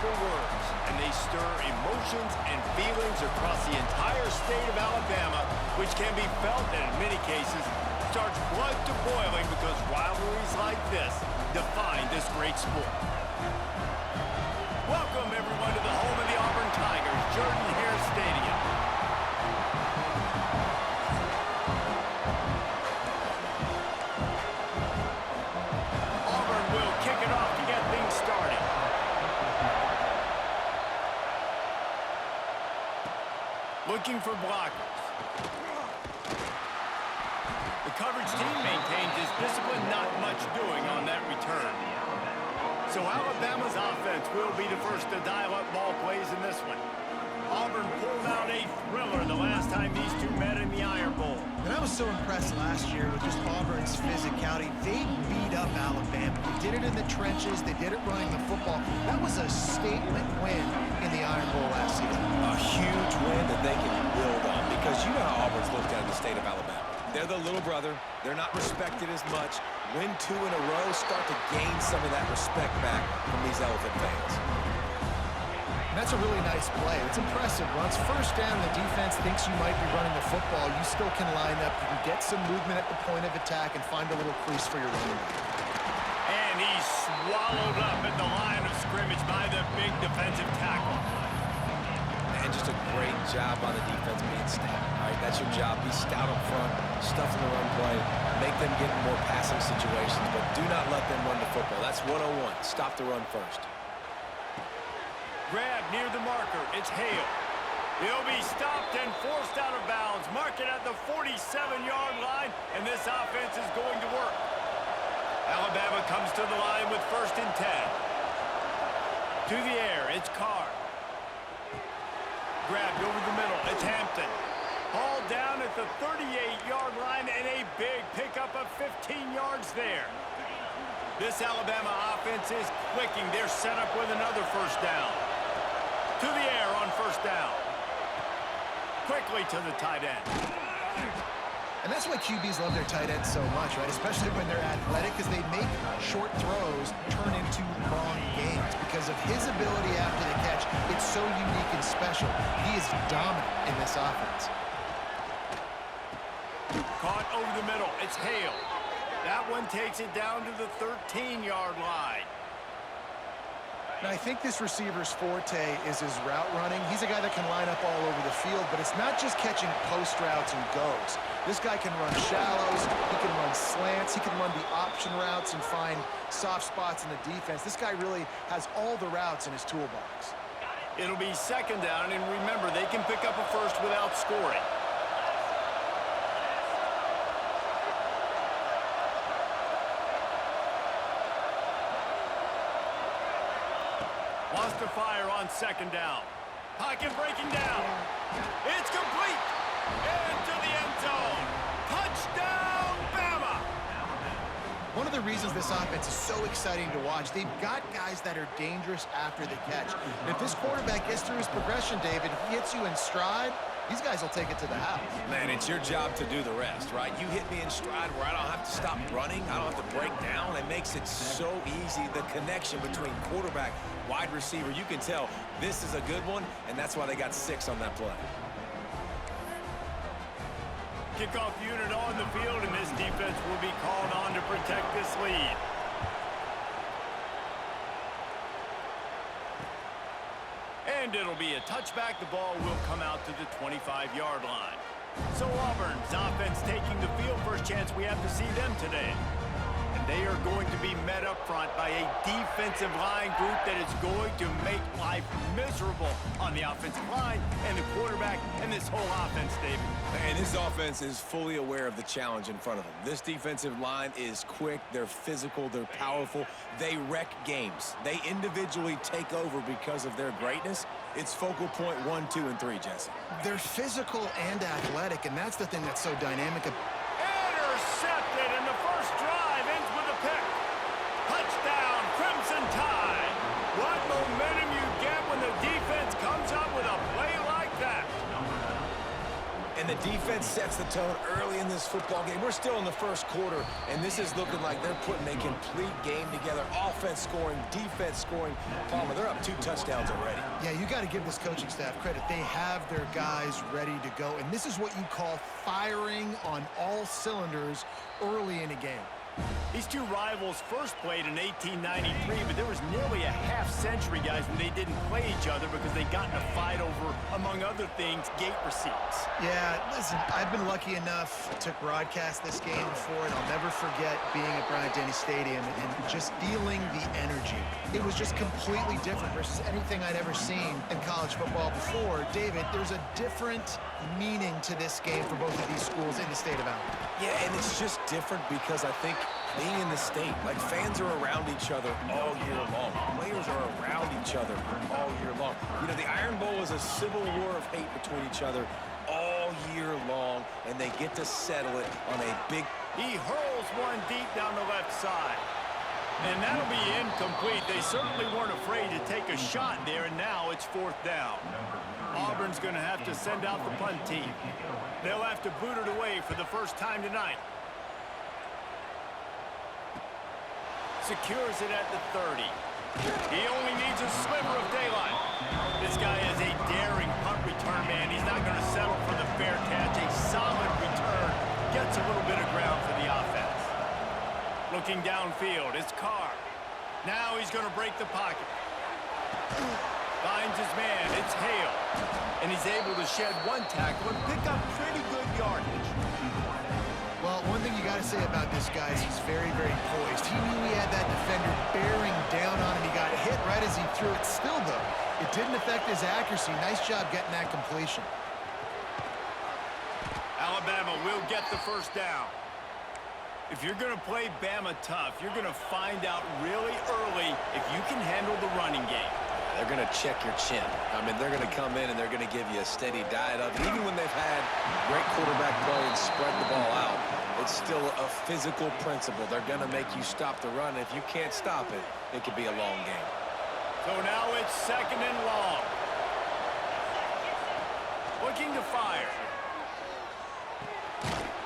powerful words, and they stir emotions and feelings across the entire state of Alabama, which can be felt and in many cases starts blood to boiling because rivalries like this define this great sport. Welcome, everyone, to the home of the Auburn Tigers, Jordan-Hare Stadium. Auburn will kick it off to get things started. Looking for blockers. The coverage team maintains its discipline, not much doing on that return. So Alabama's offense will be the first to dial up ball plays in this one. Auburn pulled out a thriller the last time these two met in the Iron Bowl. And I was so impressed last year with just Auburn's physicality. They beat up Alabama. They did it in the trenches. They did it running the football. That was a statement win in the Iron Bowl last season. A huge win that they can build on because you know how Auburn's looked at in the state of Alabama. They're the little brother. They're not respected as much. Win 2 in a row, start to gain some of that respect back from these Elephant fans. And that's a really nice play. It's impressive. Once first down, the defense thinks you might be running the football. You still can line up. You can get some movement at the point of attack and find a little crease for your running back. And he's swallowed up at the line of scrimmage by the big defensive tackle. And just a great job on the defense being stout. All right, that's your job. Be stout up front, stuff in the run play, make them get in more passing situations, but do not let them run the football. That's 101. Stop the run first. Grab near the marker. It's Hale. He'll be stopped and forced out of bounds. Mark it at the 47-yard line, and this offense is going to work. Alabama comes to the line with 1st and 10. To the air, it's Carr. Grabbed over the middle, it's Hampton. Hauled down at the 38-yard line, and a big pickup of 15 yards there. This Alabama offense is clicking. They're set up with another 1st down. To the air on 1st down. Quickly to the tight end. And that's why QBs love their tight ends so much, right? Especially when they're athletic, because they make short throws turn into long gains. Because of his ability after the catch, it's so unique and special. He is dominant in this offense. Caught over the middle. It's Hale. That one takes it down to the 13-yard line. Now, I think this receiver's forte is his route running. He's a guy that can line up all over the field, but it's not just catching post routes and goes. This guy can run shallows, he can run slants, he can run the option routes and find soft spots in the defense. This guy really has all the routes in his toolbox. It'll be 2nd down, and remember, they can pick up a first without scoring. Wants to fire on 2nd down. Pocket breaking down. It's complete. Into the end zone. Touchdown, Bama! One of the reasons this offense is so exciting to watch, they've got guys that are dangerous after the catch. And if this quarterback gets through his progression, David, he hits you in stride, these guys will take it to the house. Man, it's your job to do the rest, right? You hit me in stride where I don't have to stop running. I don't have to break down. It makes it so easy. The connection between quarterback, wide receiver, you can tell this is a good one, and that's why they got 6 on that play. Kickoff unit on the field, and this defense will be called on to protect this lead. And it'll be a touchback. The ball will come out to the 25-yard line. So Auburn's offense taking the field. First chance we have to see them today. And they are going to be met up front by a defensive line group that is going to make life miserable on the offensive line and the quarterback and this whole offense, David. And this offense is fully aware of the challenge in front of them. This defensive line is quick, they're physical, they're powerful, they wreck games. They individually take over because of their greatness. It's focal point 1, 2, and 3, Jesse. They're physical and athletic, and that's the thing that's so dynamic. Intercepted, and the first drive ends with a pick. Touchdown, Crimson Tide. What momentum you get when the defense comes up with a play like that. And the defense sets the tone early in this football game. We're still in the first quarter, and this is looking like they're putting a complete game together. Offense scoring, defense scoring. Palmer, they're up 2 touchdowns already. Yeah, you got to give this coaching staff credit. They have their guys ready to go, and this is what you call firing on all cylinders early in a game. These two rivals first played in 1893, but there was nearly a half-century, guys, when they didn't play each other because they got in a fight over, among other things, gate receipts. Yeah, listen, I've been lucky enough to broadcast this game before, and I'll never forget being at Bryant-Denny Stadium and just feeling the energy. It was just completely different versus anything I'd ever seen in college football before. David, there's a different meaning to this game for both of these schools in the state of Alabama. Yeah, and it's just different because I think being in the state, like fans are around each other all year long. Players are around each other all year long. You know, the Iron Bowl is a civil war of hate between each other all year long, and they get to settle it on a big... He hurls one deep down the left side. And that'll be incomplete. They certainly weren't afraid to take a shot there, and now it's 4th down. Auburn's going to have to send out the punt team. They'll have to boot it away for the first time tonight. Secures it at the 30. He only needs a sliver of daylight. This guy is a daring punt return man. He's not going to settle for the fair catch. A solid return gets a little bit of ground for the offense. Looking downfield, it's Carr. Now he's going to break the pocket. Finds his man, it's Hale. And he's able to shed one tackle and pick up pretty good yardage. Well, one thing you got to say about this guy is he's very, very poised. He knew he had that defender bearing down on him. He got hit right as he threw it. Still, though, it didn't affect his accuracy. Nice job getting that completion. Alabama will get the first down. If you're going to play Bama tough, you're going to find out really early if you can handle the running game. They're going to check your chin. I mean, they're going to come in and they're going to give you a steady diet of it. Even when they've had great quarterback play and spread the ball out, it's still a physical principle. They're going to make you stop the run. If you can't stop it, it could be a long game. So now it's 2nd and long. Looking to fire.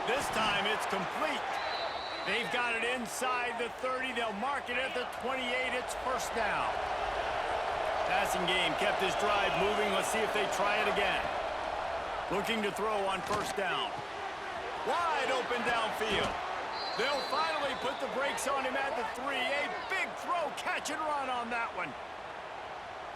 This time it's complete. They've got it inside the 30. They'll mark it at the 28. It's 1st down. Passing game kept his drive moving. Let's see if they try it again. Looking to throw on 1st down. Wide open downfield. They'll finally put the brakes on him at the 3. A big throw, catch and run on that one.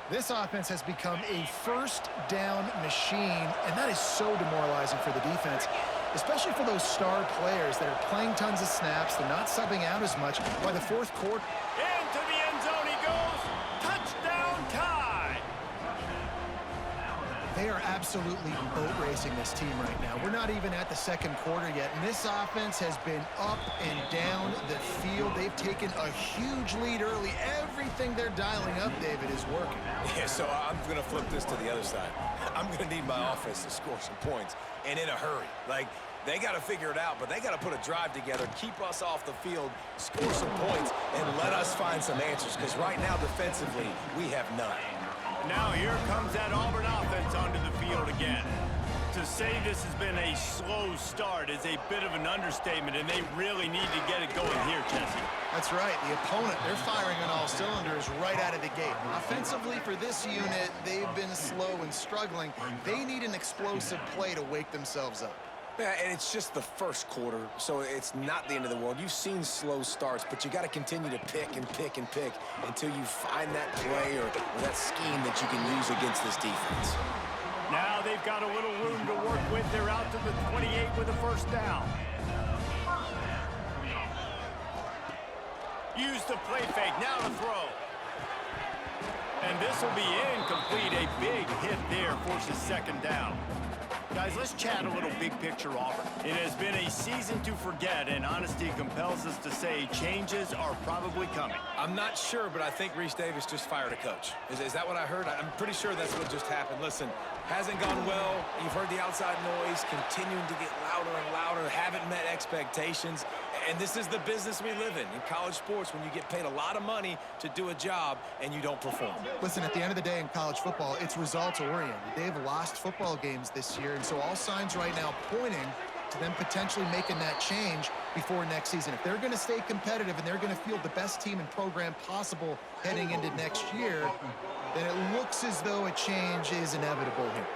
This offense has become a 1st down machine, and that is so demoralizing for the defense, especially for those star players that are playing tons of snaps. They're not subbing out as much. By the 4th quarter, Into the end zone he goes. Touchdown tie. they are absolutely boat racing this team right now. We're not even at the 2nd quarter yet, and this offense has been up and down the field. They've taken a huge lead early. Everything they're dialing up, David, is working. Yeah, so I'm going to flip this to the other side. I'm going to need my offense to score some points, and in a hurry. Like, they got to figure it out, but they got to put a drive together, keep us off the field, score some points, and let us find some answers, because right now, defensively, we have none. Now here comes that Auburn offense onto the field again. To say this has been a slow start is a bit of an understatement, and they really need to get it going here, Jesse. That's right. The opponent, they're firing on all cylinders right out of the gate. Offensively for this unit, they've been slow and struggling. They need an explosive play to wake themselves up. Yeah, and it's just the first quarter, so it's not the end of the world. You've seen slow starts, but you got to continue to pick and pick and pick until you find that play or that scheme that you can use against this defense. Now they've got a little room to work with. They're out to the 28 with a 1st down. Use the play fake, now to throw. And this will be incomplete. A big hit there forces 2nd down. Guys, let's chat a little big picture Auburn. It has been a season to forget, and honesty compels us to say changes are probably coming. I'm not sure, but I think Reese Davis just fired a coach. Is that what I heard? I'm pretty sure that's what just happened. Listen, Hasn't gone well. You've heard the outside noise continuing to get louder and louder. Haven't met expectations. And this is the business we live in college sports, when you get paid a lot of money to do a job and you don't perform. Listen, at the end of the day in college football, it's results-oriented. They've lost football games this year, and so all signs right now pointing to them potentially making that change before next season. If they're going to stay competitive and they're going to field the best team and program possible heading into next year, then it looks as though a change is inevitable here.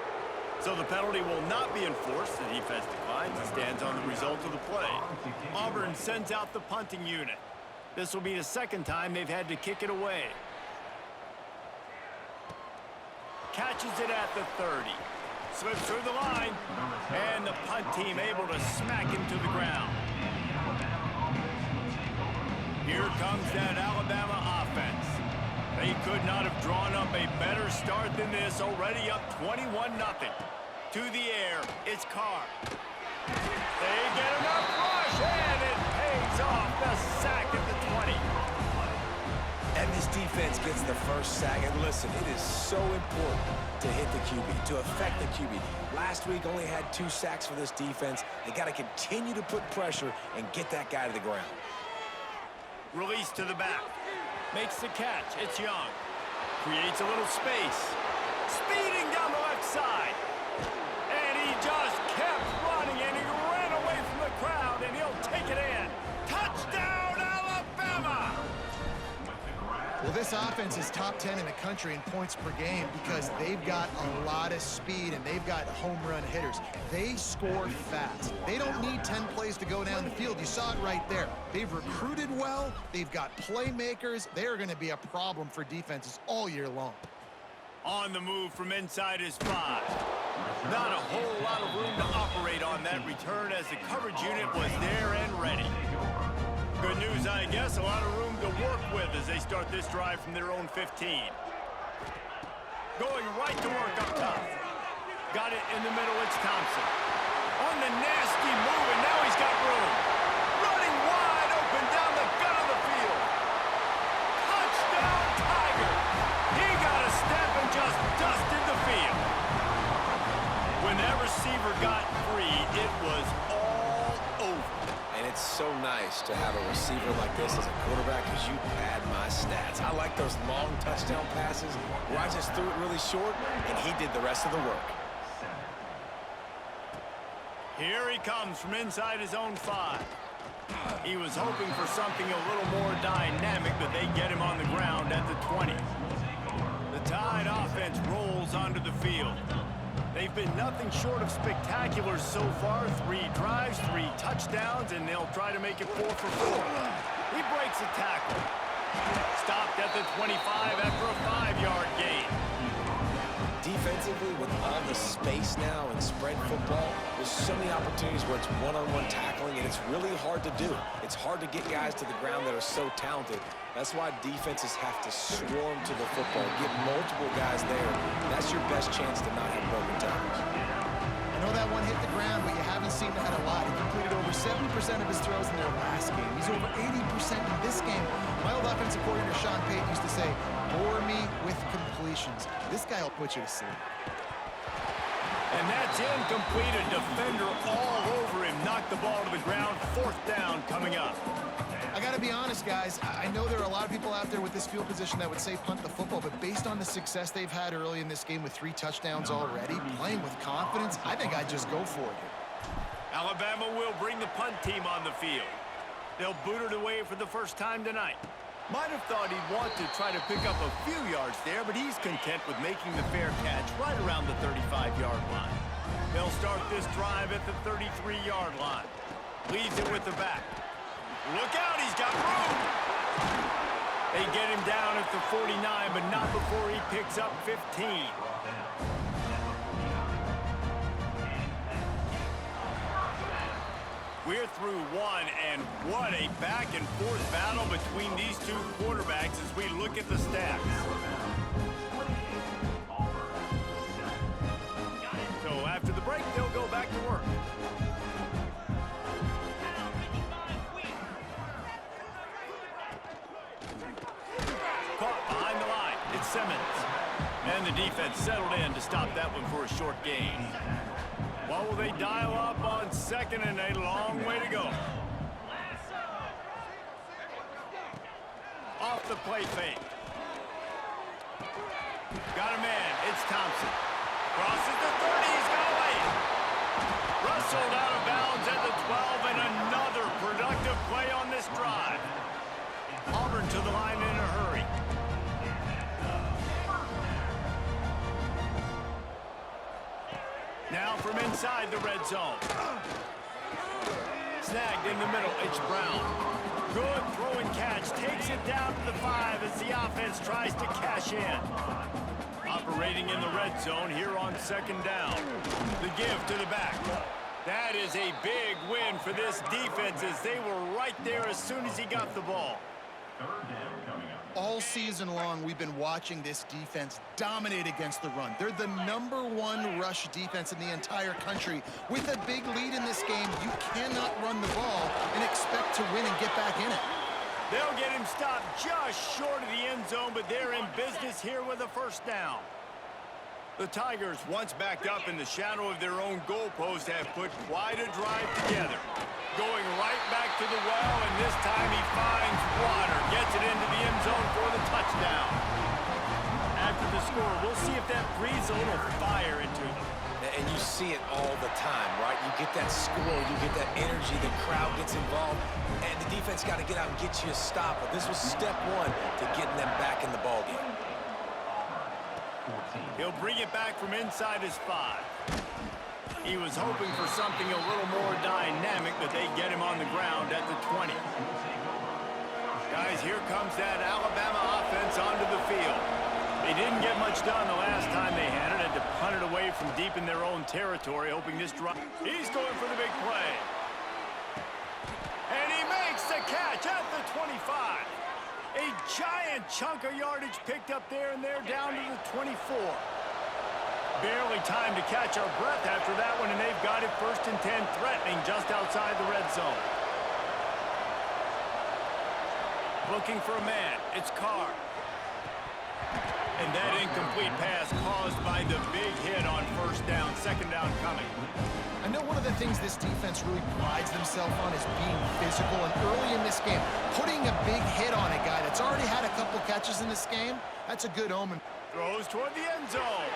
So the penalty will not be enforced. The defense declines and stands on the result of the play. Auburn sends out the punting unit. This will be the second time they've had to kick it away. Catches it at the 30. Slips through the line. And the punt team able to smack him to the ground. Here comes that Alabama offense. They could not have drawn up a better start than this, already up 21-0. To the air, it's Carr. They get enough rush, and it pays off. The sack at the 20. And this defense gets the first sack. And listen, it is so important to hit the QB, to affect the QB. Last week only had 2 sacks for this defense. They got to continue to put pressure and get that guy to the ground. Release to the back. Makes the catch. It's Young. Creates a little space. Speeding down the left side. And he just kept running, and he ran away from the crowd, and he'll take it in. Touchdown, Alabama! Well, this offense is top 10 in the country in points per game because they've got a lot of speed and they've got home run hitters. They score fast. They don't need 10 plays to go down the field. You saw it right there. They've recruited well. They've got playmakers. They are going to be a problem for defenses all year long. On the move from inside his 5. Not a whole lot of room to operate on that return as the coverage unit was there and ready. Good news, I guess, a lot of room to work with as they start this drive from their own 15. Going right to work up top. Got it in the middle, it's Thompson. On the nasty move, and now he's got room. Running wide open down the gut of the field. Touchdown, Tiger! He got a step and just dusted the field. When that receiver got free, it was all over. And it's so nice to have a receiver like this as a quarterback because you pad my stats. I like those long touchdown passes where I just threw it really short and he did the rest of the work. Here he comes from inside his own 5. He was hoping for something a little more dynamic, but they get him on the ground at the 20. The Tide offense rolls onto the field. They've been nothing short of spectacular so far. 3 drives, 3 touchdowns, and they'll try to make it 4 for 4. He breaks a tackle. Stopped at the 25 after a 5-yard gain. Defensively, with all the space now and spread football, there's so many opportunities where it's one-on-one tackling, and it's really hard to do. It's hard to get guys to the ground that are so talented. That's why defenses have to swarm to the football, get multiple guys there. That's your best chance to not have broken tackles. I know that one hit the ground, but you haven't seen that a lot. He completed over 70% of his throws in their last game. He's over 80% in this game. My old offensive coordinator, Sean Payton, used to say, bore me with completions. This guy will put you to sleep. And that's incomplete. A defender all over him. Knocked the ball to the ground. 4th down coming up. I got to be honest, guys. I know there are a lot of people out there with this field position that would say punt the football, but based on the success they've had early in this game with 3 touchdowns already, playing with confidence, I think I'd just go for it. Alabama will bring the punt team on the field. They'll boot it away for the first time tonight. Might have thought he'd want to try to pick up a few yards there, but he's content with making the fair catch right around the 35-yard line. They'll start this drive at the 33-yard line. Leaves it with the back. Look out, he's got room. They get him down at the 49, but not before he picks up 15. We're through 1, and what a back-and-forth battle between these 2 quarterbacks as we look at the stats. So after the break, they'll go back to work. Caught behind the line. It's Simmons. And the defense settled in to stop that one for a short gain. What will they dial up on second and a long way to go? Off the play fake. Got a man. It's Thompson. Crosses the 30. He's got away. Wrestled out of bounds at the 12, and another productive play on this drive. Auburn to the line in a hurry. Now from inside the red zone. Snagged in the middle. It's Brown. Good throw and catch. Takes it down to the 5 as the offense tries to cash in. Operating in the red zone here on second down. The give to the back. That is a big win for this defense as they were right there as soon as he got the ball. All season long, we've been watching this defense dominate against the run. They're the #1 rush defense in the entire country. With a big lead in this game, you cannot run the ball and expect to win and get back in it. They'll get him stopped just short of the end zone, but they're in business here with a first down. The Tigers, once backed up in the shadow of their own goalpost, have put quite a drive together. Going right back to the well, and this time he finds water. Gets it into the end zone for the touchdown. After the score, we'll see if that breathes a little fire into them. And you see it all the time, right? You get that score, you get that energy, the crowd gets involved, and the defense got to get out and get you a stop. But this was step one to getting them back in the ballgame. He'll bring it back from inside his 5. He was hoping for something a little more dynamic, but they get him on the ground at the 20. Guys, here comes that Alabama offense onto the field. They didn't get much done the last time they had it. Had to punt it away from deep in their own territory, hoping this drive. He's going for the big play. And he makes the catch at the 25. A giant chunk of yardage picked up there, and they're down to the 24. Barely time to catch our breath after that one, and they've got it 1st and 10, threatening just outside the red zone. Looking for a man. It's Carr. And that incomplete pass caused by the big hit on first down. Second down coming. I know one of the things this defense really prides themselves on is being physical, and early in this game, putting a big hit on a guy that's already had a couple catches in this game, that's a good omen. Throws toward the end zone.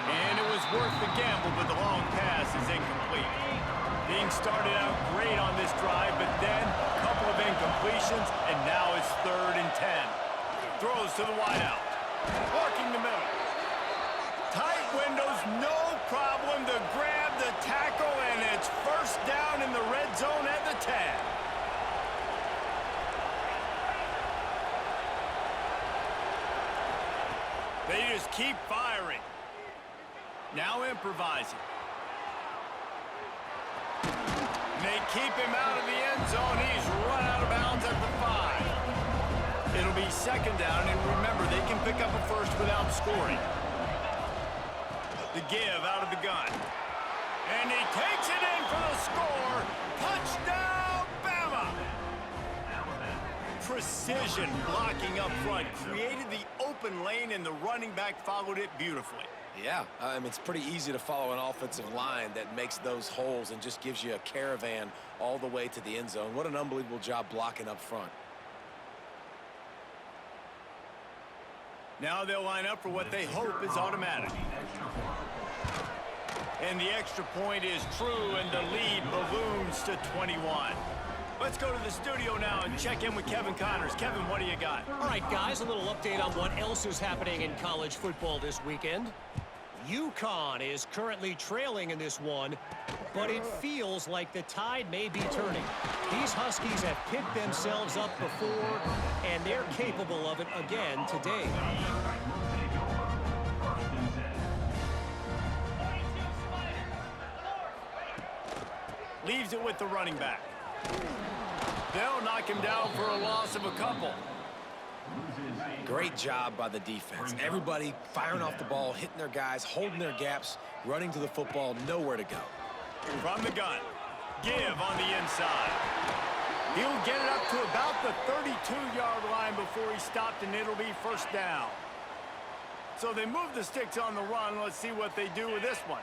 And it was worth the gamble, but the long pass is incomplete. Being started out great on this drive, but then a couple of incompletions, and now it's 3rd and 10. Throws to the wideout. Working the middle. Tight windows, no problem to grab the tackle, and it's first down in the red zone at the 10. They just keep firing. Now improvising. They keep him out of the end zone. He's run out of bounds at the 5. It'll be second down, and remember, they can pick up a first without scoring. The give out of the gun. And he takes it in for the score. Touchdown, Bama! Precision blocking up front created the open lane, and the running back followed it beautifully. Yeah, it's pretty easy to follow an offensive line that makes those holes and just gives you a caravan all the way to the end zone. What an unbelievable job blocking up front. Now they'll line up for what they hope is automatic. And the extra point is true, and the lead balloons to 21. Let's go to the studio now and check in with Kevin Connors. Kevin, what do you got? All right, guys, a little update on what else is happening in college football this weekend. UConn is currently trailing in this one, but it feels like the tide may be turning. These Huskies have picked themselves up before, and they're capable of it again today. Leaves it with the running back. They'll knock him down for a loss of a couple. Great job by the defense. Everybody firing off the ball, hitting their guys, holding their gaps, running to the football, nowhere to go. From the gun. Give on the inside. He'll get it up to about the 32-yard line before he stopped, and it'll be first down. So they move the sticks on the run. Let's see what they do with this one.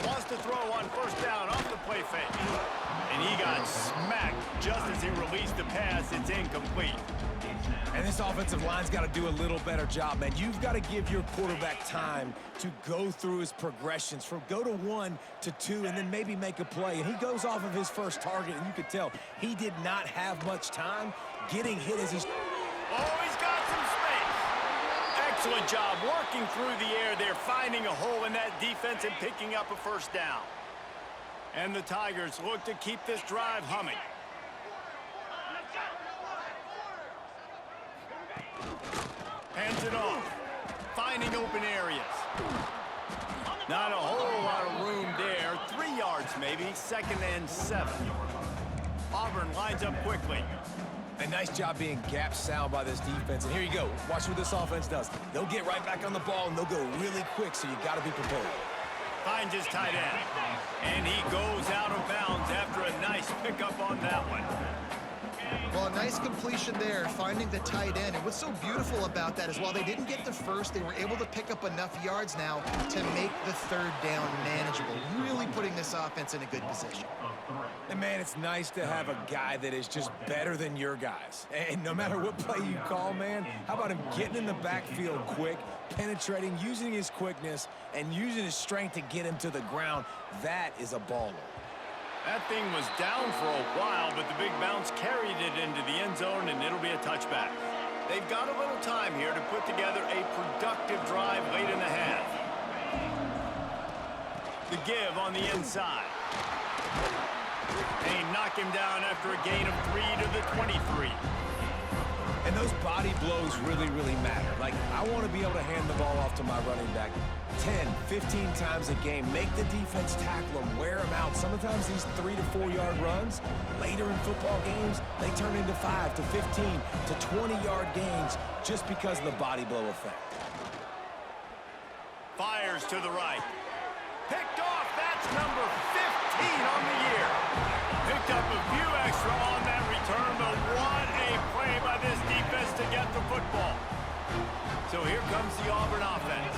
Wants to throw on first down off the play fake. And he got smacked just as he released the pass. It's incomplete. And this offensive line's got to do a little better job, man. You've got to give your quarterback time to go through his progressions from go to 1 to 2 and then maybe make a play. And he goes off of his first target, and you could tell he did not have much time getting hit as he's... Oh, he's got some space. Excellent job working through the air there, finding a hole in that defense and picking up a first down. And the Tigers look to keep this drive humming. Hands it off. Finding open areas. Not a whole lot of room there. 3 yards maybe. 2nd and 7. Auburn lines up quickly. A nice job being gap sound by this defense. And here you go. Watch what this offense does. They'll get right back on the ball, and they'll go really quick, so you got to be prepared. Finds his tight end. And he goes out of bounds after a nice pickup on that one. Well, a nice completion there, finding the tight end. And what's so beautiful about that is while they didn't get the first, they were able to pick up enough yards now to make the 3rd down manageable, really putting this offense in a good position. And, man, it's nice to have a guy that is just better than your guys. And no matter what play you call, man, how about him getting in the backfield quick, penetrating, using his quickness, and using his strength to get him to the ground? That is a baller. That thing was down for a while, but the big bounce carried it into the end zone, and it'll be a touchback. They've got a little time here to put together a productive drive late in the half. The give on the inside. They knock him down after a gain of 3 to the 23. And those body blows really, really matter. Like, I want to be able to hand the ball off to my running back 10, 15 times a game. Make the defense tackle him, wear him out. Sometimes these 3 to 4 yard runs, later in football games, they turn into 5 to 15 to 20-yard gains just because of the body blow effect. Fires to the right. Picked off. That's number 15 on the year. Picked up a few extra on that return, but what a play by this defense to get the football. So here comes the Auburn offense.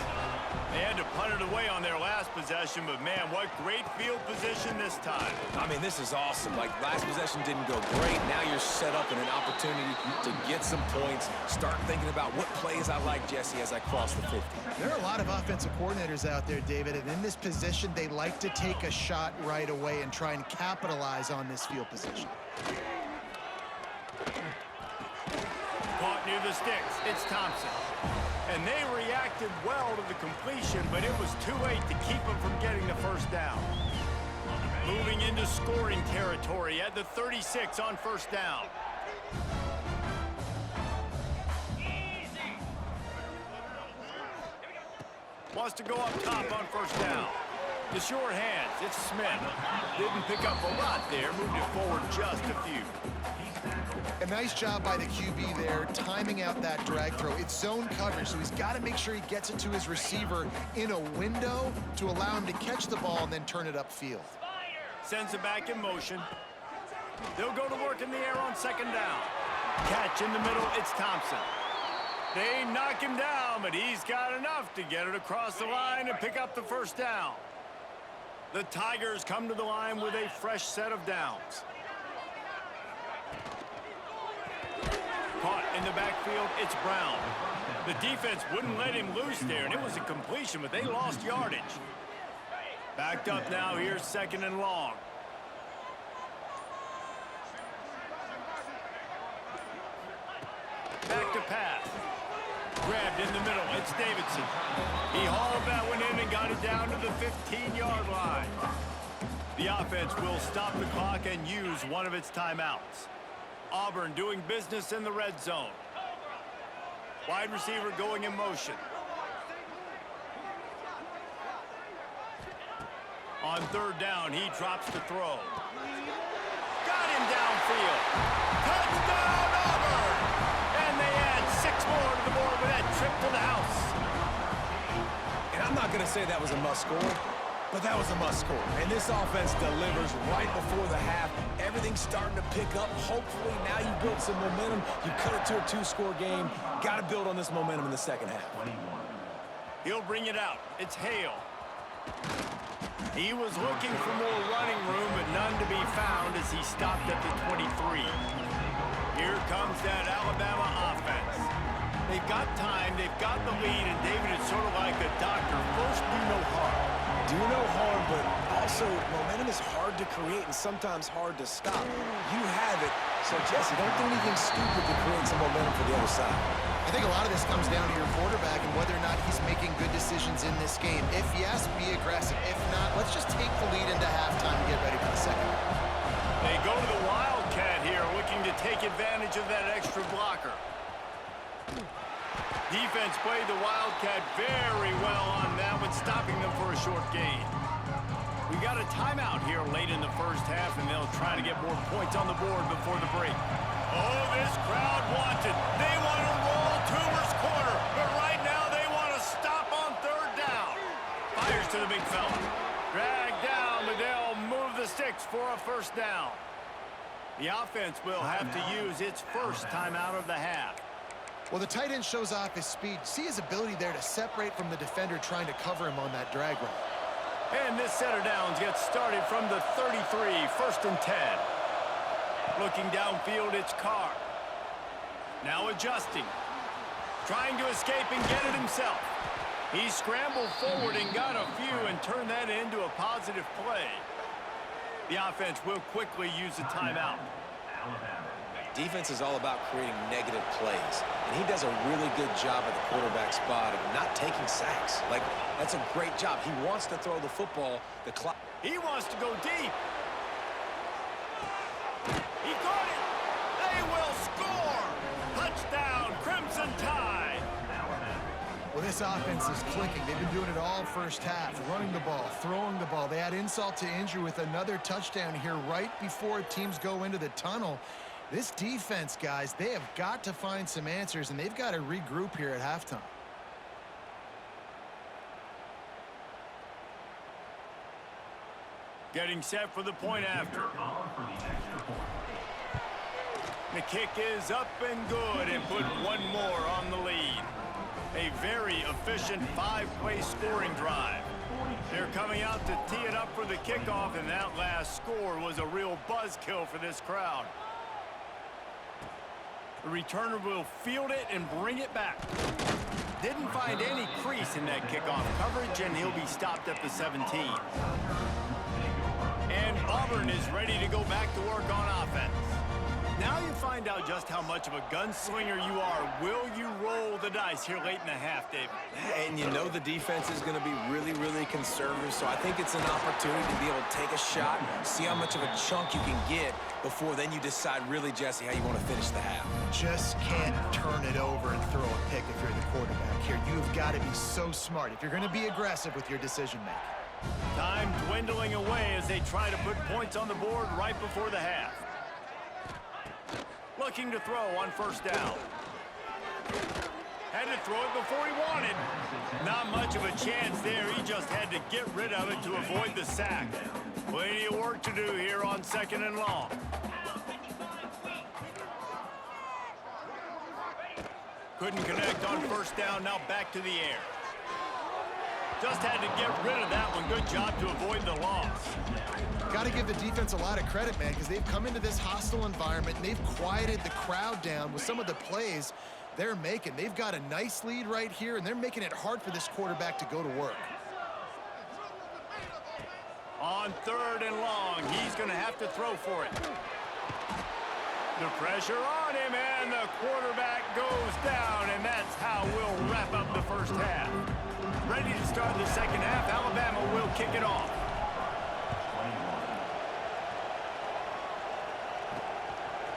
They had to punt it away on their last possession, but man, what great field position this time. I mean, this is awesome. Like, last possession didn't go great. Now you're set up in an opportunity to get some points. Start thinking about what plays I like, Jesse, as I cross the 50. There are a lot of offensive coordinators out there, David, and in this position, they like to take a shot right away and try and capitalize on this field position. Caught near the sticks. It's Thompson. And they reacted well to the completion, but it was too late to keep them from getting the first down. Moving into scoring territory at the 36 on first down. Wants to go up top on first down. The short hands, it's Smith. Didn't pick up a lot there, moved it forward just a few. A nice job by the QB there, timing out that drag throw. It's zone coverage, so he's got to make sure he gets it to his receiver in a window to allow him to catch the ball and then turn it upfield. Sends it back in motion. They'll go to work in the air on second down. Catch in the middle, it's Thompson. They knock him down, but he's got enough to get it across the line and pick up the first down. The Tigers come to the line with a fresh set of downs. Caught in the backfield, it's Brown. The defense wouldn't let him loose there, and it was a completion, but they lost yardage. Backed up now, here's 2nd and long. Back to pass. Grabbed in the middle, it's Davidson. He hauled that one in and got it down to the 15-yard line. The offense will stop the clock and use one of its timeouts. Auburn doing business in the red zone. Wide receiver going in motion. On 3rd down, he drops to throw. Got him downfield. Touchdown, Auburn! And they add 6 more to the board with that trip to the house. And I'm not going to say that was a must score, But that was a must-score, and this offense delivers right before the half. Everything's starting to pick up. Hopefully now you build some momentum. You cut it to a 2-score game. Got to build on this momentum in the second half. He'll bring it out. It's Hale. He was looking for more running room, but none to be found as he stopped at the 23. Here comes that Alabama offense. They've got time, they've got the lead, and David is sort of like a doctor. First, do no harm. Do no harm, but also momentum is hard to create and sometimes hard to stop. You have it, so Jesse, don't do anything stupid to create some momentum for the other side. I think a lot of this comes down to your quarterback and whether or not he's making good decisions in this game. If yes, be aggressive. If not, let's just take the lead into halftime and get ready for the second half. They go to the Wildcat here, looking to take advantage of that extra blocker. Defense played the Wildcat very well on that one, stopping them for a short gain. We got a timeout here late in the first half, and they'll try to get more points on the board before the break. Oh, this crowd wants it. They want to roll Toomer's corner, but right now they want to stop on third down. Fires to the big fella. Dragged down, but they'll move the sticks for a first down. The offense will have to use its first timeout of the half. Well, the tight end shows off his speed. See his ability there to separate from the defender trying to cover him on that drag route. And this set of downs gets started from the 33, 1st and 10. Looking downfield, it's Carr. Now adjusting. Trying to escape and get it himself. He scrambled forward and got a few and turned that into a positive play. The offense will quickly use a timeout. Defense is all about creating negative plays, and he does a really good job at the quarterback spot of not taking sacks. Like, that's a great job. He wants to throw the football. The clock. He wants to go deep. He caught it. They will score. Touchdown, Crimson Tide. Well, this offense is clicking. They've been doing it all first half, running the ball, throwing the ball. They add insult to injury with another touchdown here right before teams go into the tunnel. This defense, guys, they have got to find some answers, and they've got to regroup here at halftime. Getting set for the point after. The kick is up and good, and put one more on the lead. A very efficient 5-play scoring drive. They're coming out to tee it up for the kickoff, and that last score was a real buzzkill for this crowd. The returner will field it and bring it back. Didn't find any crease in that kickoff coverage, and he'll be stopped at the 17. And Auburn is ready to go back to work on offense. Now you find out just how much of a gunslinger you are. Will you roll the dice here late in the half, David? And you know the defense is going to be really, really conservative, so I think it's an opportunity to be able to take a shot, see how much of a chunk you can get before then you decide really, Jesse, how you want to finish the half. Just can't turn it over and throw a pick if you're the quarterback here. You've got to be so smart if you're going to be aggressive with your decision-making. Time dwindling away as they try to put points on the board right before the half. Looking to throw on first down. Had to throw it before he wanted. Not much of a chance there. He just had to get rid of it to avoid the sack. Plenty of work to do here on 2nd and long. Couldn't connect on first down. Now back to the air. Just had to get rid of that one. Good job to avoid the loss. Got to give the defense a lot of credit, man, because they've come into this hostile environment and they've quieted the crowd down with some of the plays they're making. They've got a nice lead right here, and they're making it hard for this quarterback to go to work. On 3rd and long, he's going to have to throw for it. The pressure on him, and the quarterback goes down, and that's how we'll wrap up the first half. Ready to start the second half. Alabama will kick it off.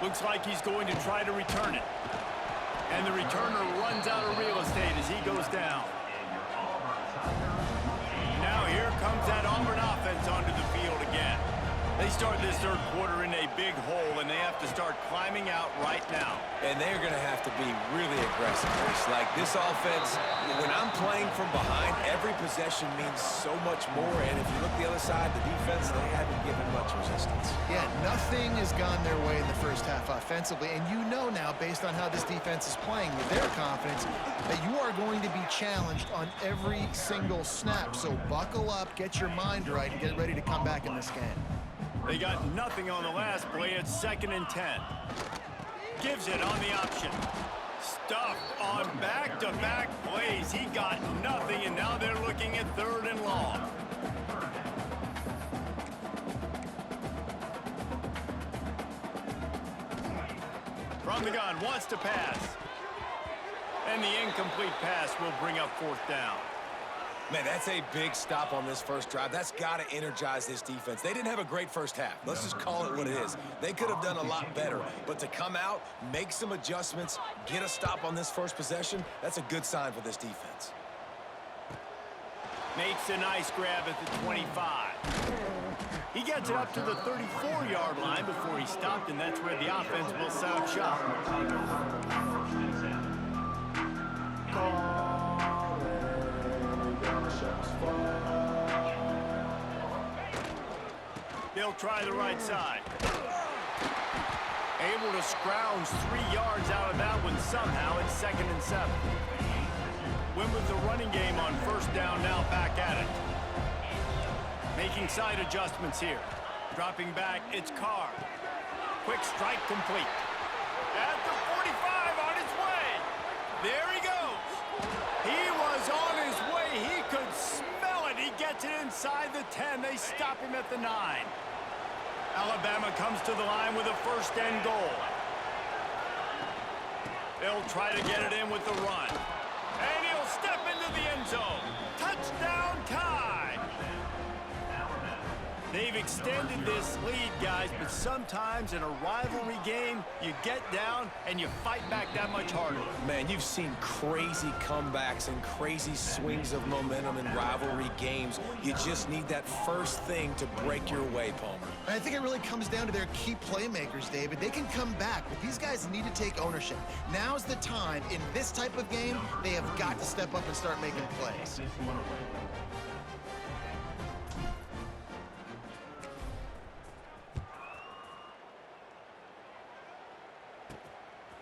Looks like he's going to try to return it. And the returner runs out of real estate as he goes down. Now here comes that Auburn offense onto the field again. They They start this third quarter in a big hole, and they have to start climbing out right now. And they're going to have to be really aggressive. It's like this offense, when I'm playing from behind, every possession means so much more. And if you look the other side, the defense, they haven't given much resistance. Yeah, nothing has gone their way in the first half offensively. And you know now, based on how this defense is playing with their confidence, that you are going to be challenged on every single snap. So buckle up, get your mind right, and get ready to come back in this game. They got nothing on the last play. It's 2nd and 10. Gives it on the option. Stuffed on back-to-back plays. He got nothing, and now they're looking at 3rd and long. From the gun, wants to pass. And the incomplete pass will bring up 4th down. Man, that's a big stop on this first drive. That's got to energize this defense. They didn't have a great first half. Let's just call it what it is. They could have done a lot better. But to come out, make some adjustments, get a stop on this first possession, that's a good sign for this defense. Makes a nice grab at the 25. He gets it up to the 34-yard line before he stopped, and that's where the offense will set up shop. They'll try the right side. Able to scrounge 3 yards out of that one somehow. It's 2nd and 7. Win with the running game on 1st down, now back at it. Making side adjustments here. Dropping back, it's Carr. Quick strike complete. At the 45, on his way. There he goes. He was on his way. He could smell it. He gets it inside the 10. They stop him at the 9. Alabama comes to the line with a 1st and goal. They'll try to get it in with the run. And he'll step into the end zone. Touchdown tie. They've extended this lead, guys, but sometimes in a rivalry game, you get down and you fight back that much harder. Man, you've seen crazy comebacks and crazy swings of momentum in rivalry games. You just need that first thing to break your way, Palmer. And I think it really comes down to their key playmakers, David. They can come back, but these guys need to take ownership. Now's the time. In this type of game, they have got to step up and start making plays.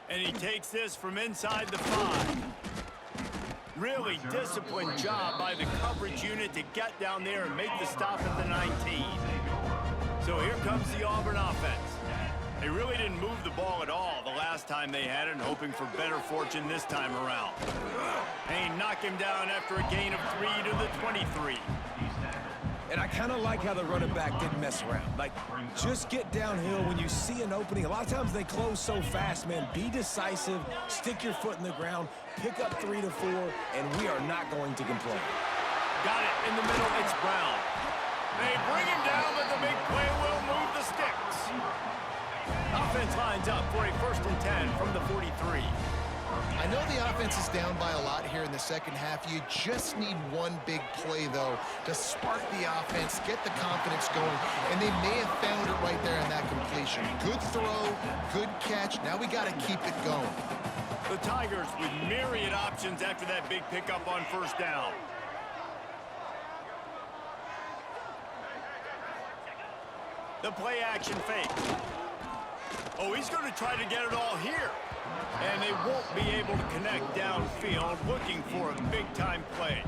And he takes this from inside the 5. Really disciplined job by the coverage unit to get down there and make the stop at the 19. So here comes the Auburn offense. They really didn't move the ball at all the last time they had it, hoping for better fortune this time around. They knock him down after a gain of 3 to the 23. And I kind of like how the running back didn't mess around. Like, just get downhill when you see an opening. A lot of times they close so fast, man. Be decisive, stick your foot in the ground, pick up 3 to 4, and we are not going to complain. Got it in the middle, it's Brown. They bring him down, but the big play will move the sticks. Offense lines up for a 1st and 10 from the 43. I know the offense is down by a lot here in the second half. You just need one big play, though, to spark the offense, get the confidence going, and they may have found it right there in that completion. Good throw, good catch. Now we got to keep it going. The Tigers with myriad options after that big pickup on 1st down. The play action fake. Oh, he's going to try to get it all here. And they won't be able to connect downfield, looking for a big-time play.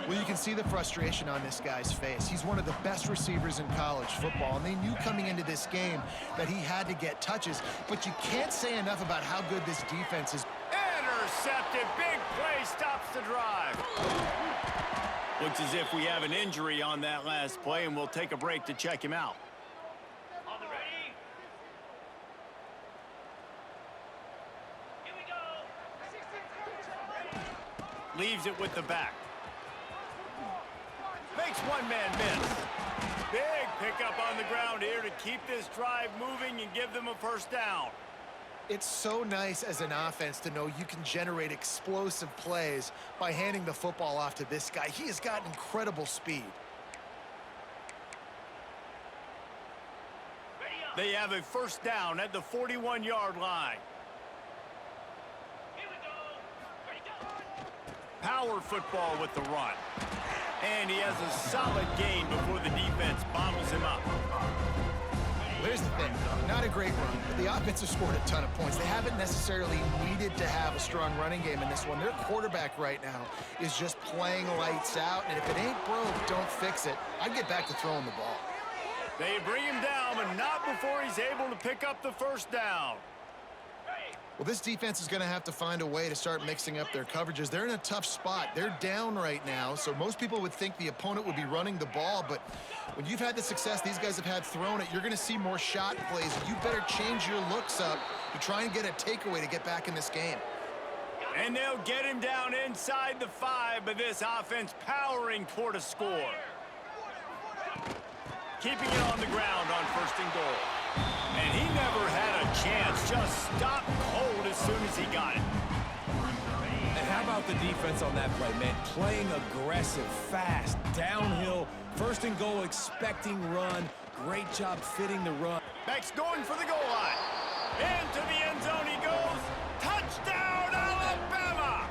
Well, you can see the frustration on this guy's face. He's one of the best receivers in college football, and they knew coming into this game that he had to get touches. But you can't say enough about how good this defense is. Intercepted. Big play stops the drive. Looks as if we have an injury on that last play, and we'll take a break to check him out. Leaves it with the back. Makes one man miss. Big pickup on the ground here to keep this drive moving and give them a 1st down. It's so nice as an offense to know you can generate explosive plays by handing the football off to this guy. He has got incredible speed. They have a first down at the 41-yard line. Power football with the run. And he has a solid gain before the defense bottles him up. Here's the thing, not a great run, but the offense has scored a ton of points. They haven't necessarily needed to have a strong running game in this one. Their quarterback right now is just playing lights out, and if it ain't broke, don't fix it. I'd get back to throwing the ball. They bring him down, but not before he's able to pick up the first down. Well, this defense is going to have to find a way to start mixing up their coverages. They're in a tough spot. They're down right now, so most people would think the opponent would be running the ball, but when you've had the success these guys have had throwing it, you're going to see more shot plays. You better change your looks up to try and get a takeaway to get back in this game. And they'll get him down inside the 5, but this offense powering toward a score. Keeping it on the ground on 1st and goal. And he never had a chance, just stopped cold as soon as he got it. And how about the defense on that play, man? Playing aggressive, fast, downhill, 1st and goal, expecting run. Great job fitting the run. Beck's going for the goal line. Into the end zone he goes. Touchdown, Alabama!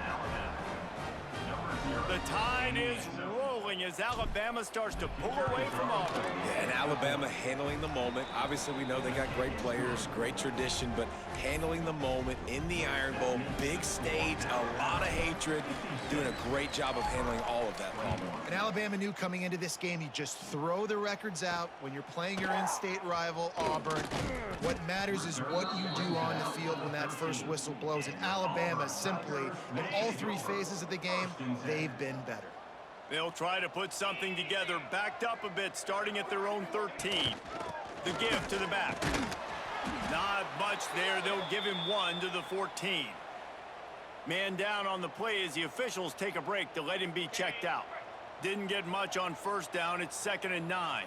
The tide is rolling as Alabama starts to pull away from Auburn. Yeah, and Alabama handling the moment. Obviously, we know they got great players, great tradition, but handling the moment in the Iron Bowl, big stage, a lot of hatred, doing a great job of handling all of that, Auburn. And Alabama knew coming into this game, you just throw the records out when you're playing your in-state rival, Auburn. What matters is what you do on the field when that first whistle blows. And Alabama simply, in all 3 phases of the game, they've been better. They'll try to put something together, backed up a bit, starting at their own 13. The give to the back. Not much there. They'll give him 1 to the 14. Man down on the play as the officials take a break to let him be checked out. Didn't get much on 1st down. It's 2nd and 9.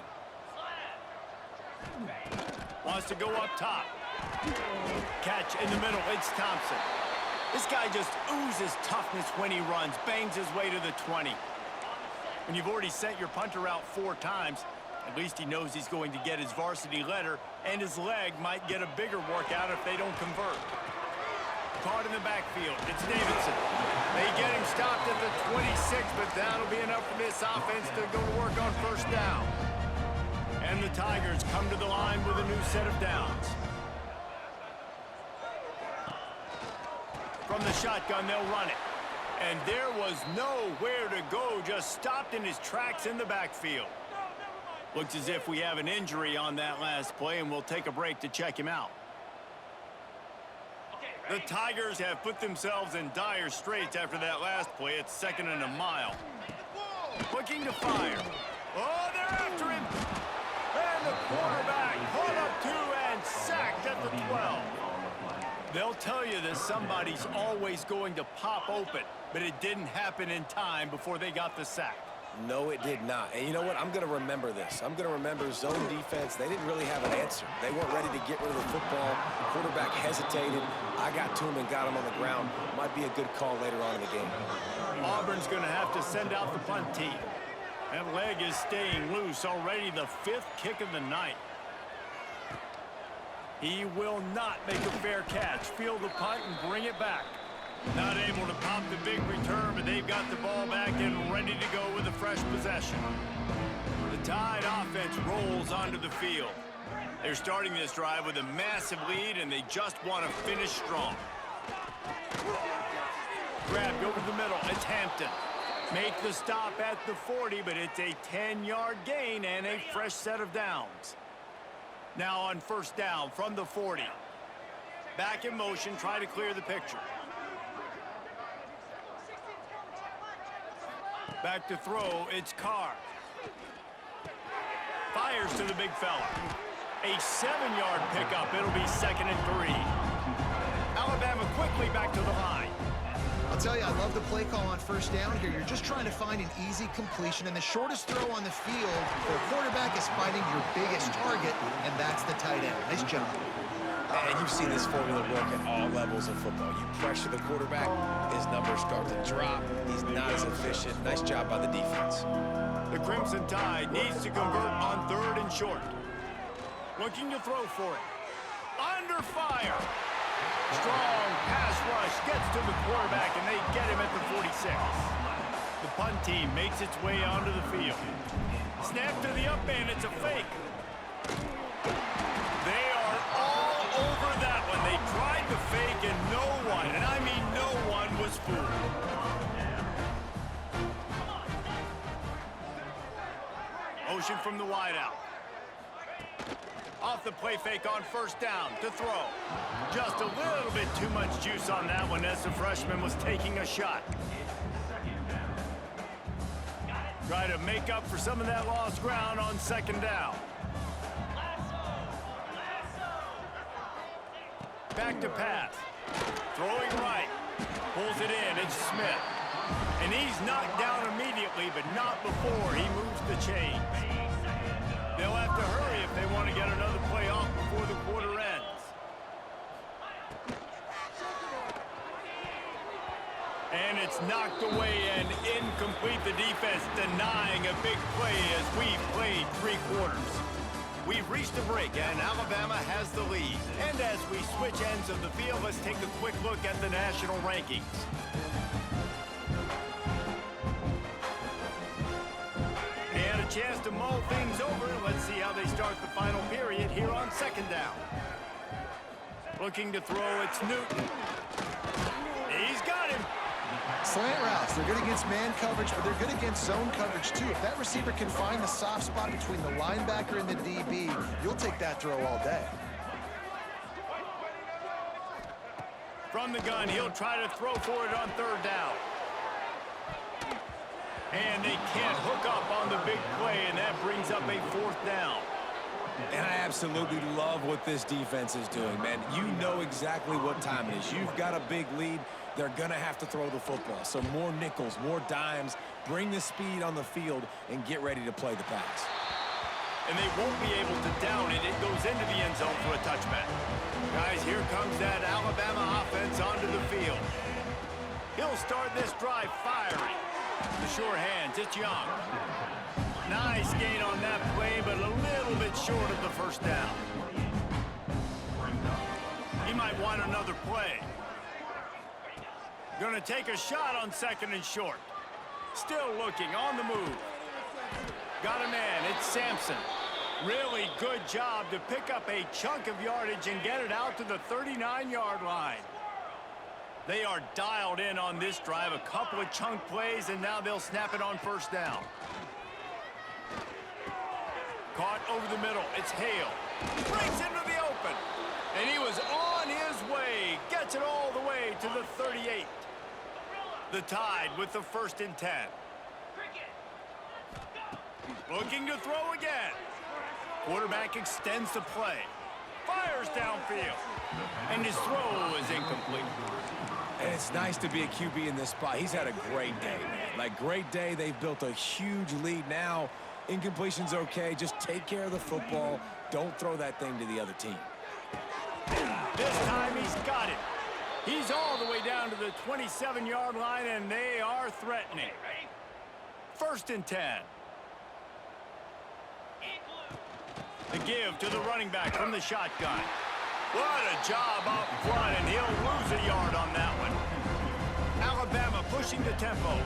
Wants to go up top. Catch in the middle. It's Thompson. This guy just oozes toughness when he runs. Bangs his way to the 20. When you've already sent your punter out 4 times, at least he knows he's going to get his varsity letter, and his leg might get a bigger workout if they don't convert. Caught in the backfield. It's Davidson. They get him stopped at the 26, but that'll be enough for this offense to go to work on 1st down. And the Tigers come to the line with a new set of downs. From the shotgun, they'll run it. And there was nowhere to go, just stopped in his tracks in the backfield. Looks as if we have an injury on that last play, and we'll take a break to check him out. The Tigers have put themselves in dire straits after that last play. It's 2nd and a mile. Looking to fire. Oh, they're after him. And the quarterback caught up 2 and sacked at the 12. They'll tell you that somebody's always going to pop open, but it didn't happen in time before they got the sack. No, it did not. And you know what? I'm going to remember this. I'm going to remember zone defense. They didn't really have an answer. They weren't ready to get rid of the football. Quarterback hesitated. I got to him and got him on the ground. Might be a good call later on in the game. Auburn's going to have to send out the punt team. That leg is staying loose. Already the 5th kick of the night. He will not make a fair catch. Field the punt and bring it back. Not able to pop the big return, but they've got the ball back and ready to go with a fresh possession. The Tide offense rolls onto the field. They're starting this drive with a massive lead, and they just want to finish strong. Grabbed over the middle. It's Hampton. Make the stop at the 40, but it's a 10-yard gain and a fresh set of downs. Now on 1st down from the 40. Back in motion, try to clear the picture. Back to throw, it's Carr. Fires to the big fella. A 7-yard pickup. It'll be 2nd and 3. Alabama quickly back to the line. I'll tell you, I love the play call on 1st down here. You're just trying to find an easy completion, and the shortest throw on the field for a quarterback is finding your biggest target, and that's the tight end. Nice job. And you've seen this formula work at all levels of football. You pressure the quarterback, his numbers start to drop. He's not as efficient. Nice job by the defense. The Crimson Tide needs to convert on 3rd and short. Looking to throw for it. Under fire. Strong pass rush gets to the quarterback, and they get him at the 46. The punt team makes its way onto the field. Snap to the up man. It's a fake. They are all over that one. They tried to fake, and no one, and I mean no one, was fooled. Motion from the wideout. Off the play fake on first down to throw. Just a little bit too much juice on that one as the freshman was taking a shot. Try to make up for some of that lost ground on second down. Back to pass. Throwing right. Pulls it in. It's Smith. And he's knocked down immediately, but not before he moves the chains. They'll have to hurry if they want to get another play off before the quarter ends. And it's knocked away and incomplete. The defense denying a big play as we've played 3 quarters. We've reached a break, and Alabama has the lead. And as we switch ends of the field, let's take a quick look at the national rankings. Chance to mull things over. Let's see how they start the final period here on second down. Looking to throw, it's Newton. He's got him. Slant routes. They're good against man coverage, but they're good against zone coverage, too. If that receiver can find the soft spot between the linebacker and the DB, you'll take that throw all day. From the gun, he'll try to throw for it on third down. And they can't hook up on the big play, and that brings up a fourth down. And I absolutely love what this defense is doing, man. You know exactly what time it is. You've got a big lead. They're going to have to throw the football. So more nickels, more dimes, bring the speed on the field, and get ready to play the pass. And they won't be able to down it. It goes into the end zone for a touchback. Guys, here comes that Alabama offense onto the field. He'll start this drive firing. The sure hands, it's Young. Nice gain on that play, but a little bit short of the first down. He might want another play. Gonna take a shot on second and short. Still looking, on the move. Got a man, it's Sampson. Really good job to pick up a chunk of yardage and get it out to the 39-yard line. They are dialed in on this drive. A couple of chunk plays, and now they'll snap it on first down. Caught over the middle. It's Hale. Breaks into the open. And he was on his way. Gets it all the way to the 38. The Tide with the 1st and 10. Looking to throw again. Quarterback extends the play. Fires downfield. And his throw is incomplete. And it's nice to be a QB in this spot. He's had a great day, man. Like, great day. They've built a huge lead now. Incompletion's okay. Just take care of the football. Don't throw that thing to the other team. This time he's got it. He's all the way down to the 27-yard line, and they are threatening. 1st and 10. The give to the running back from the shotgun. What a job up front, and he'll lose a yard on that one. Alabama pushing the tempo.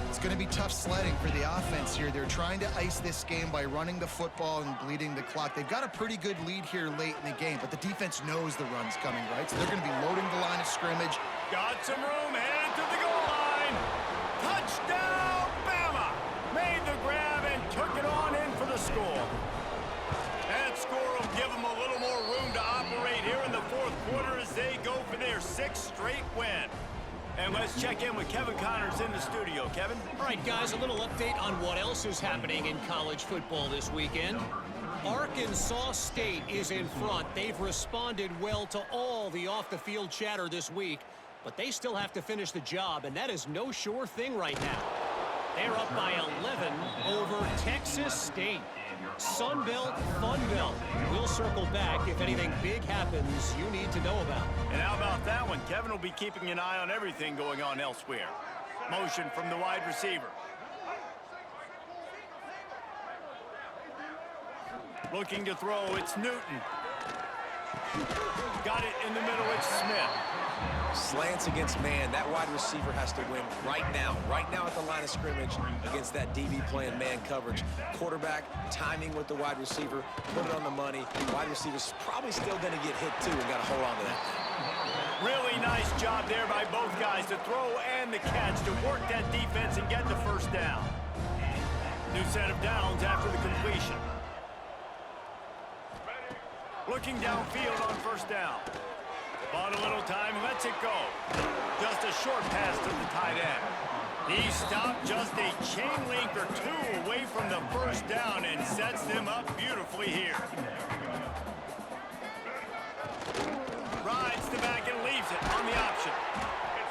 It's going to be tough sledding for the offense here. They're trying to ice this game by running the football and bleeding the clock. They've got a pretty good lead here late in the game, but the defense knows the run's coming, right? So they're going to be loading the line of scrimmage. Got some room, headed to the goal line. Touchdown, Bama! Made the grab and took it on in for the score. That score will give them a little more room to operate here in the 4th quarter as they go for their 6th straight win. And let's check in with Kevin Connors in the studio. Kevin? All right, guys, a little update on what else is happening in college football this weekend. Arkansas State is in front. They've responded well to all the off-the-field chatter this week, but they still have to finish the job, and that is no sure thing right now. They're up by 11 over Texas State. Sun Belt, Fun Belt. We'll circle back if anything big happens you need to know about. And how about that one? Kevin will be keeping an eye on everything going on elsewhere. Motion from the wide receiver. Looking to throw, it's Newton. Got it in the middle, it's Smith. Slants against man. That wide receiver has to win right now at the line of scrimmage against that DB playing man coverage. Quarterback, timing with the wide receiver, put it on the money. Wide receiver's probably still going to get hit too and got to hold on to that. Really nice job there by both guys to throw and the catch to work that defense and get the first down. New set of downs after the completion. Looking downfield on first down. Bought a little time, lets it go. Just a short pass to the tight end. He stopped just a chain link or two away from the first down and sets them up beautifully here. Rides the back and leaves it on the option.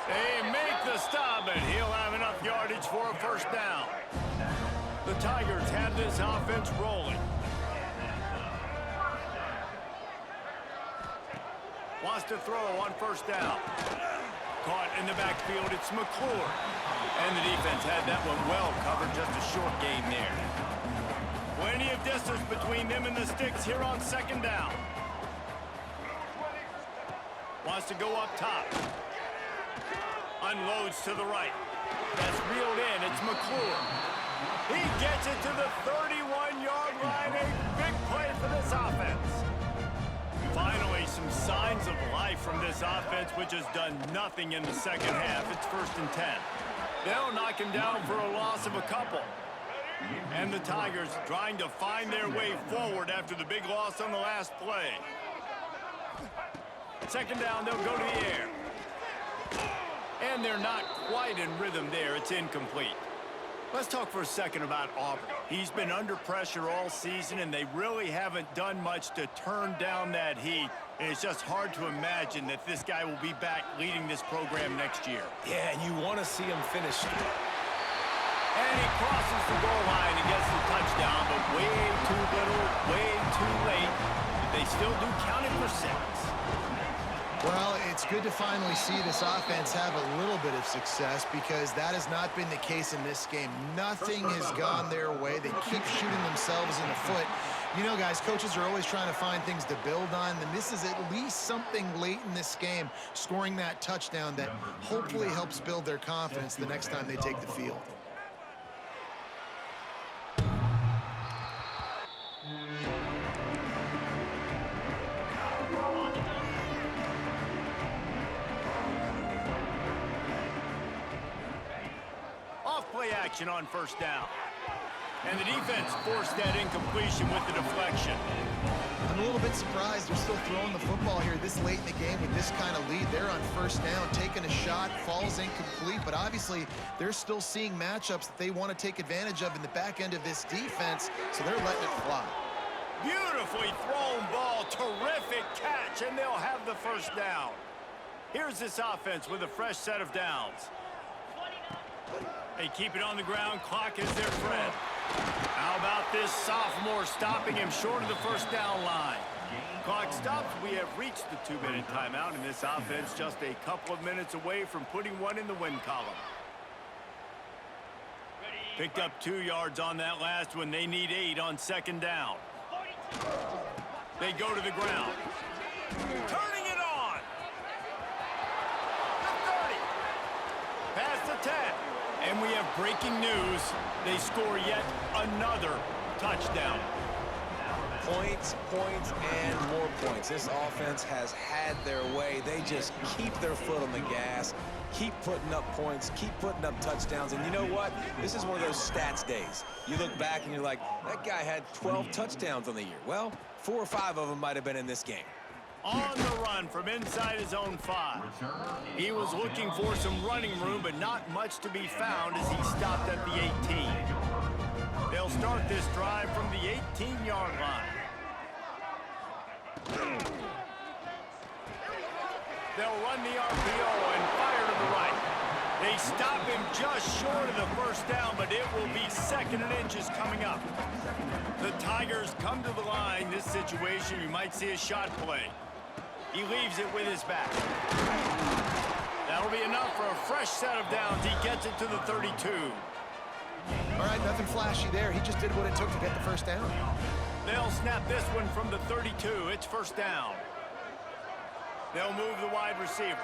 They make the stop, and he'll have enough yardage for a first down. The Tigers have this offense rolling. Wants to throw on first down. Caught in the backfield, it's McClure. And the defense had that one well covered, just a short gain there. Plenty of distance between them and the sticks here on second down. Wants to go up top. Unloads to the right. That's reeled in, it's McClure. He gets it to the 31-yard line. A big play for this offense. Finally, some signs of life from this offense, which has done nothing in the second half. It's 1st and 10. They'll knock him down for a loss of a couple. And the Tigers trying to find their way forward after the big loss on the last play. Second down, they'll go to the air. And they're not quite in rhythm there. It's incomplete. Let's talk for a second about Auburn. He's been under pressure all season, and they really haven't done much to turn down that heat. And it's just hard to imagine that this guy will be back leading this program next year. Yeah, and you want to see him finish. And he crosses the goal line and gets the touchdown, but way too little, way too late. But they still do count it for 6. Well, it's good to finally see this offense have a little bit of success because that has not been the case in this game. Nothing has gone their way. They keep shooting themselves in the foot. You know, guys, coaches are always trying to find things to build on, and this is at least something late in this game, scoring that touchdown that hopefully helps build their confidence the next time they take the field. Play action on first down. And the defense forced that incompletion with the deflection. I'm a little bit surprised they're still throwing the football here this late in the game with this kind of lead. They're on first down, taking a shot, falls incomplete, but obviously they're still seeing matchups that they want to take advantage of in the back end of this defense, so they're letting it fly. Beautifully thrown ball, terrific catch, and they'll have the first down. Here's this offense with a fresh set of downs. They keep it on the ground. Clock is their friend. How about this sophomore stopping him short of the first down line? Clock stops. We have reached the 2-minute timeout, and this offense just a couple of minutes away from putting one in the win column. Picked up 2 yards on that last one. They need 8 on second down. They go to the ground. Turning it on. The 30. Past the 10. And we have breaking news. They score yet another touchdown. Points, points, and more points. This offense has had their way. They just keep their foot on the gas, keep putting up points, keep putting up touchdowns. And you know what? This is one of those stats days. You look back and you're like, that guy had 12 touchdowns on the year. Well, 4 or 5 of them might have been in this game. On the run from inside his own 5. He was looking for some running room, but not much to be found as he stopped at the 18. They'll start this drive from the 18-yard line. They'll run the RPO and fire to the right. They stop him just short of the first down, but it will be 2nd and inches coming up. The Tigers come to the line. This situation, you might see a shot play. He leaves it with his back. That'll be enough for a fresh set of downs. He gets it to the 32. All right, nothing flashy there. He just did what it took to get the first down. They'll snap this one from the 32. It's first down. They'll move the wide receiver.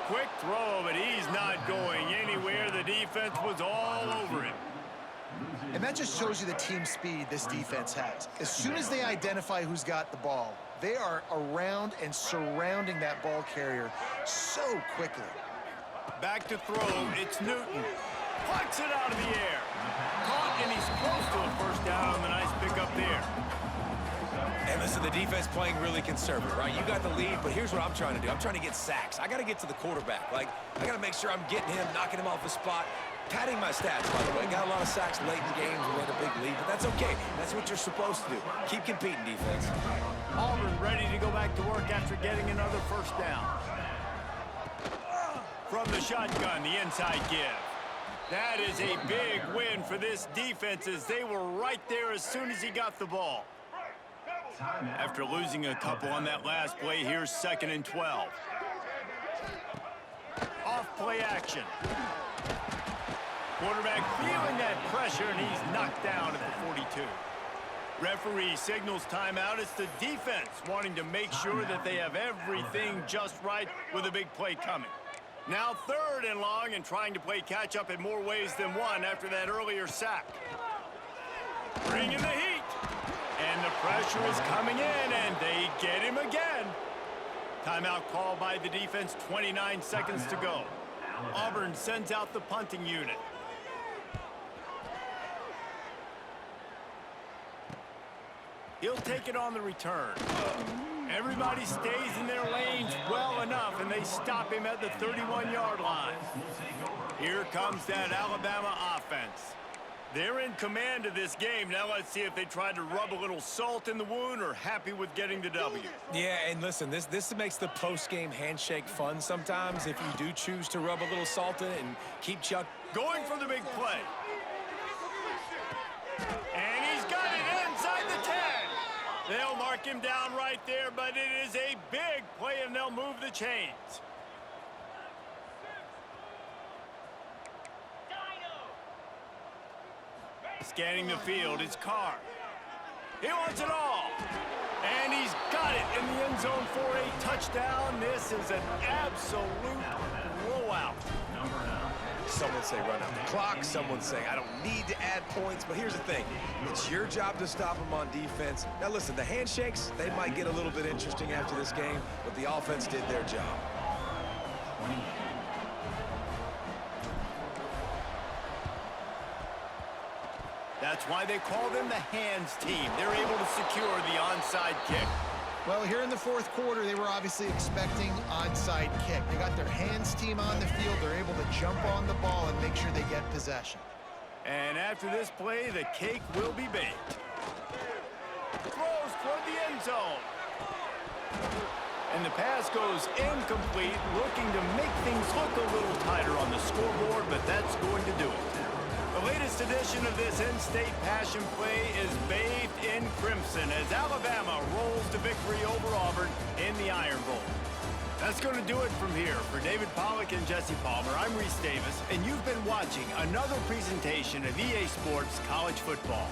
Quick throw, but he's not going anywhere. The defense was all over him. And that just shows you the team speed this defense has. As soon as they identify who's got the ball, they are around and surrounding that ball carrier so quickly. Back to throw, it's Newton. Plucks it out of the air. Caught, and he's close to a first down on the nice pickup there. And listen, the defense playing really conservative, right? You got the lead, but here's what I'm trying to do. I'm trying to get sacks. I got to get to the quarterback. Like, I got to make sure I'm getting him, knocking him off the spot. Padding my stats, by the way. Got a lot of sacks late in games. We had a big lead, but that's okay. That's what you're supposed to do. Keep competing, defense. Auburn ready to go back to work after getting another first down. From the shotgun, the inside give. That is a big win for this defense as they were right there as soon as he got the ball. After losing a couple on that last play, here's 2nd and 12. Off play action. Quarterback feeling that pressure, and he's knocked down at the 42. Referee signals timeout. It's the defense wanting to make sure that they have everything just right with a big play coming. Now 3rd and long and trying to play catch-up in more ways than one after that earlier sack. Bringing the heat. And the pressure is coming in, and they get him again. Timeout called by the defense, 29 seconds to go. Auburn sends out the punting unit. He'll take it on the return. Everybody stays in their lanes well enough, and they stop him at the 31-yard line. Here comes that Alabama offense. They're in command of this game. Now let's see if they try to rub a little salt in the wound or happy with getting the W. Yeah, and listen, this makes the post-game handshake fun sometimes if you do choose to rub a little salt in it and keep Chuck. Going for the big play. And he's got it inside the 10. They'll mark him down right there, but it is a big play, and they'll move the chains. Scanning the field, it's Carr. He wants it all. And he's got it in the end zone for a touchdown. This is an absolute blowout. Some would say run out the clock. Some would say I don't need to add points. But here's the thing. It's your job to stop them on defense. Now, listen, the handshakes, they might get a little bit interesting after this game, but the offense did their job. That's why they call them the hands team. They're able to secure the onside kick. Well, here in the 4th quarter, they were obviously expecting onside kick. They got their hands team on the field. They're able to jump on the ball and make sure they get possession. And after this play, the cake will be baked. Throws toward the end zone. And the pass goes incomplete, looking to make things look a little tighter on the scoreboard, but that's going to do it. The latest edition of this in-state passion play is bathed in crimson as Alabama rolls to victory over Auburn in the Iron Bowl. That's going to do it from here. For David Pollack and Jesse Palmer, I'm Reese Davis, and you've been watching another presentation of EA Sports College Football.